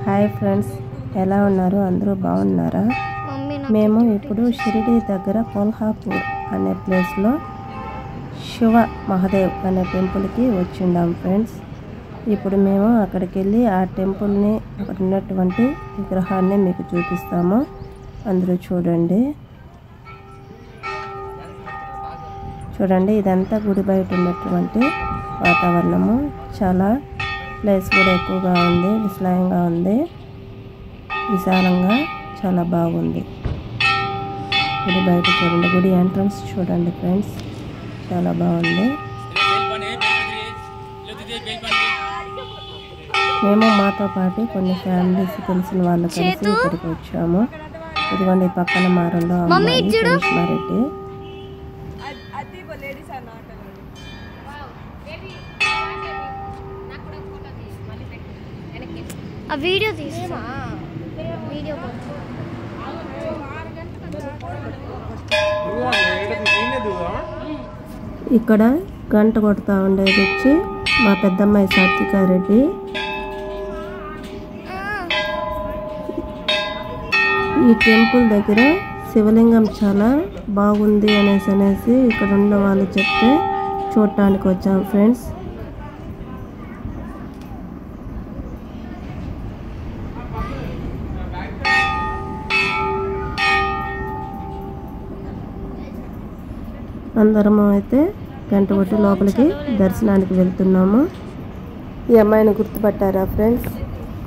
Hi friends, ఎలా ఉన్నారు? అందరూ బాగున్నారా? మేము ఇప్పుడు షిరిడి దగ్గర కొల్హాపూర్ అనే ప్లేస్లో శివ మహాదేవ్ అనే టెంపుల్కి వచ్చిండాం ఫ్రెండ్స్. ఇప్పుడు మేము అక్కడికి వెళ్ళి ఆ టెంపుల్ని, అక్కడ ఉన్నటువంటి విగ్రహాన్ని మీకు చూపిస్తాము. అందరూ చూడండి. ఇదంతా గుడి బయట ఉన్నటువంటి వాతావరణము. చాలా ప్లేస్ కూడా ఎక్కువగా ఉంది, విశాలంగా ఉంది, చాలా బాగుంది. గుడి బయట చూడండి, గుడి ఎంట్రన్స్ చూడండి ఫ్రెండ్స్, చాలా బాగుంది. మేము మాతో పాటు కొన్ని ఫ్యామిలీస్ తెలిసిన వాళ్ళు కలిసి ఇక్కడికి వచ్చాము. ఇదిగోండి పక్కన మారంలో అమ్మాయి చరిష్మారెడ్డి. ఇక్కడ గంట కొడతా ఉండేది వచ్చి మా పెద్దమ్మాయి సాత్వికారెడ్డి. ఈ టెంపుల్ దగ్గర శివలింగం చాలా బాగుంది అనేసి ఇక్కడ ఉన్న వాళ్ళు చెప్తే చూడటానికి వచ్చాం ఫ్రెండ్స్. అందరము అయితే గంట కొట్టి లోపలికి దర్శనానికి వెళ్తున్నాము. ఈ అమ్మాయిని గుర్తుపట్టారా ఫ్రెండ్స్?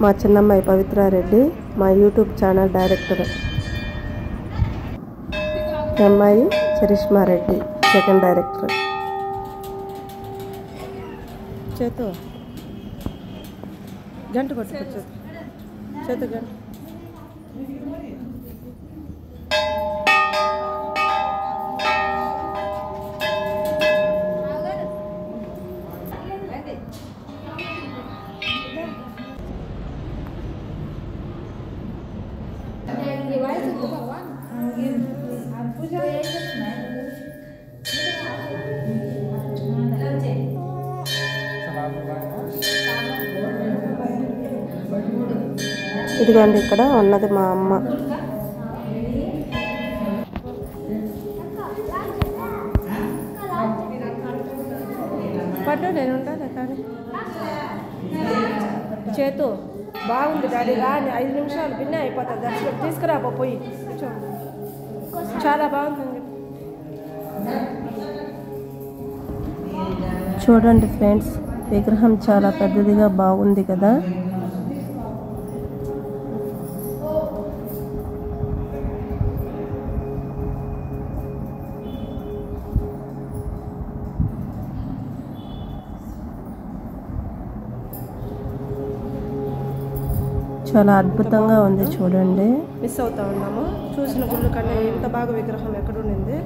మా చిన్నమ్మాయి పవిత్రారెడ్డి, మా యూట్యూబ్ ఛానల్ డైరెక్టర్. ఈ అమ్మాయి చరిష్మారెడ్డి, సెకండ్ డైరెక్టర్. చేతు గంట కొట్టుకోవచ్చు, చేతు గంట. ఇదిగోండి ఇక్కడ ఉన్నది మా అమ్మ. పట్టు నేను ఉంటాను కానీ. చేతు బాగుంది డాడీ, రాని 5 నిమిషాలు భిన్న అయిపోతుంది దర్శనం. తీసుకురా పోయి, చాలా బాగుంది. చూడండి ఫ్రెండ్స్, విగ్రహం చాలా పెద్దదిగా బాగుంది కదా. చాలా అద్భుతంగా ఉంది చూడండి. మిస్ అవుతా ఉన్నాము, చూసిన గుళ్ళు కన్నా ఎంత బాగా విగ్రహం ఎక్కడ ఉండింది.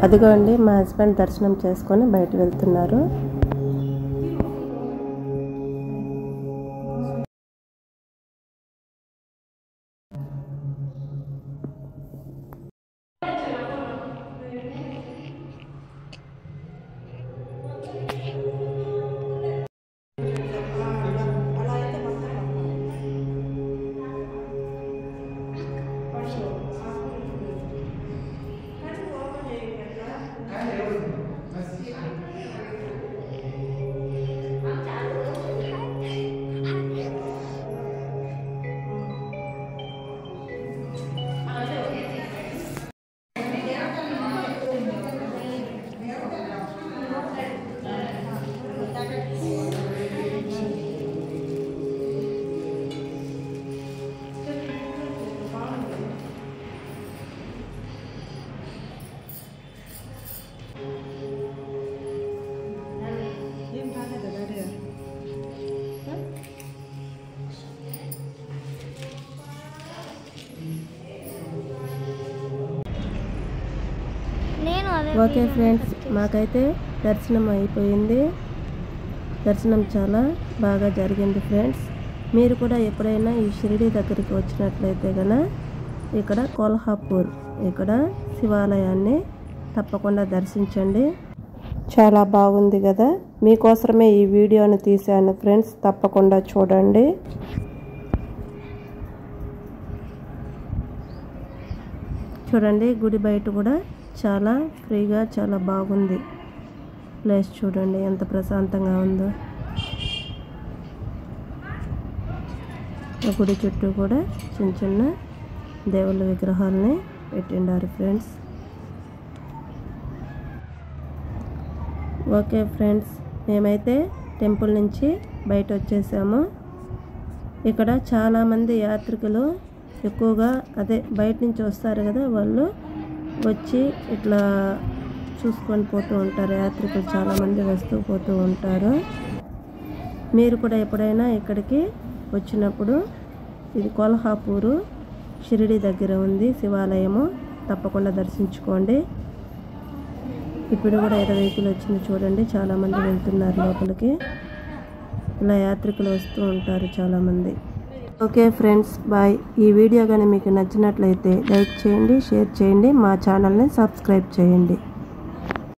అదిగోండి మా హస్బెండ్ దర్శనం చేసుకొని బయట వెళ్తున్నారు. ఓకే ఫ్రెండ్స్, మాకైతే దర్శనం అయిపోయింది. దర్శనం చాలా బాగా జరిగింది ఫ్రెండ్స్. మీరు కూడా ఎప్పుడైనా ఈ షిరిడి దగ్గరికి వచ్చినట్లయితే కనుక ఇక్కడ కొల్హాపూర్ ఇక్కడ శివాలయాన్ని తప్పకుండా దర్శించండి. చాలా బాగుంది కదా. మీకోసమే ఈ వీడియోని తీశాను ఫ్రెండ్స్, తప్పకుండా చూడండి. చూడండి గుడి బయట కూడా చాలా ఫ్రీగా చాలా బాగుంది ప్లేస్. చూడండి ఎంత ప్రశాంతంగా ఉందో. గుడి చుట్టూ కూడా చిన్న చిన్న దేవుళ్ళ విగ్రహాలని పెట్టిండారు ఫ్రెండ్స్. ఓకే ఫ్రెండ్స్, మేమైతే టెంపుల్ నుంచి బయట వచ్చేసాము. ఇక్కడ చాలామంది యాత్రికులు ఎక్కువగా బయట నుంచి వస్తారు కదా, వాళ్ళు వచ్చి ఇట్లా చూసుకొని పోతూ ఉంటారు. యాత్రికులు చాలామంది వస్తూ పోతూ ఉంటారు. మీరు కూడా ఎప్పుడైనా ఇక్కడికి వచ్చినప్పుడు, ఇది కొల్హాపూరు షిరిడి దగ్గర ఉంది శివాలయము, తప్పకుండా దర్శించుకోండి. ఇప్పుడు కూడా ఏదో వెహికల్ వచ్చింది చూడండి, చాలామంది వెళ్తున్నారు లోపలికి. ఇలా యాత్రికులు వస్తూ ఉంటారు చాలామంది. Okay friends, bye. ఈ వీడియో కానీ మీకు నచ్చినట్లయితే లైక్ చేయండి, షేర్ చేయండి, మా ఛానల్ని సబ్స్క్రైబ్ చేయండి.